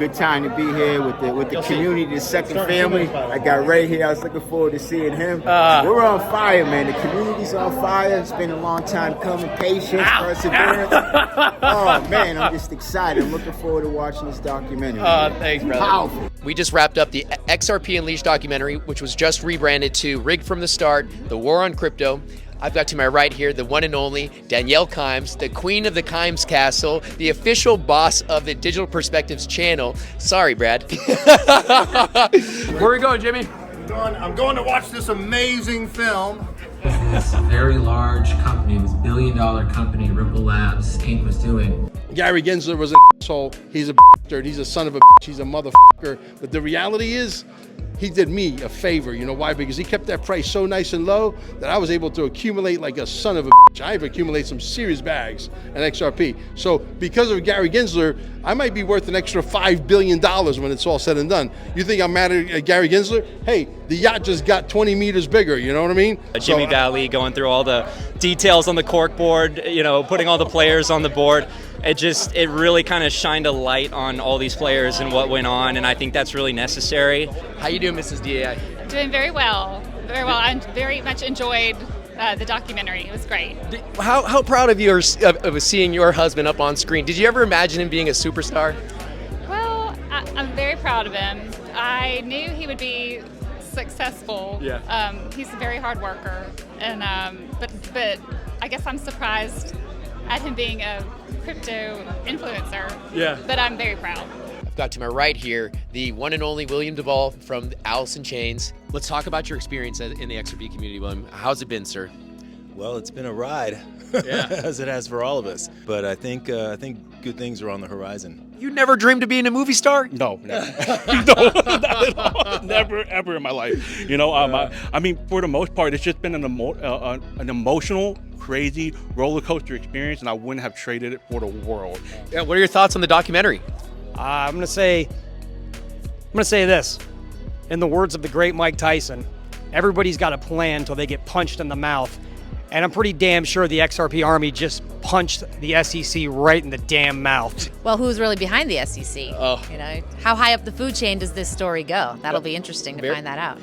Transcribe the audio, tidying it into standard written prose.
Good time to be here with the community, the second family. I got Ray here. I was looking forward to seeing him. We're on fire, man. The community's on fire. It's been a long time coming. Patience, perseverance. Oh, man, I'm just excited. I'm looking forward to watching this documentary. Thanks, brother. Powerful. We just wrapped up the XRP Unleashed documentary, which was just rebranded to Rigged from the Start, The War on Crypto. I've got to my right here the one and only Danielle Kimes, the queen of the Kimes Castle, the official boss of the Digital Perspectives channel. Sorry, Brad. Where are we going, Jimmy? I'm going to watch this amazing film. This very large company, this billion-dollar company, Ripple Labs, Inc. was doing. Gary Gensler was an asshole. He's a bastard. He's a son of a bitch. He's a motherfucker. But the reality is, he did me a favor. You know why? Because he kept that price so nice and low that I was able to accumulate like a son of a bitch. I've accumulated some serious bags at XRP. So because of Gary Gensler, I might be worth an extra $5 billion when it's all said and done. You think I'm mad at Gary Gensler? Hey, the yacht just got 20 meters bigger. You know what I mean? Jimmy Valley going through all the details on the cork board, you know, putting all the players on the board. It really kind of shined a light on all these players and what went on, and I think that's really necessary. How you doing, Mrs. DAI? Doing very well. Very well. I very much enjoyed the documentary. It was great. How proud of you of seeing your husband up on screen? Did you ever imagine him being a superstar? Well, I'm very proud of him. I knew he would be successful. Yeah. He's a very hard worker, and but I guess I'm surprised at him being a crypto influencer. Yeah. But I'm very proud. I've got to my right here the one and only William DuVall from Alice in Chains. Let's talk about your experience in the XRP community, William. How's it been, sir? Well, it's been a ride, as it has for all of us. But I think good things are on the horizon. You never dreamed of being a movie star? No, never. No, not at all. Never, ever in my life. You know, I mean, for the most part, it's just been an emotional, crazy roller coaster experience, and I wouldn't have traded it for the world. Yeah. What are your thoughts on the documentary? I'm gonna say this. In the words of the great Mike Tyson, everybody's got a plan till they get punched in the mouth. And I'm pretty damn sure the XRP Army just punched the SEC right in the damn mouth. Well, who's really behind the SEC? Oh. You know, how high up the food chain does this story go? That'll be interesting to find that out.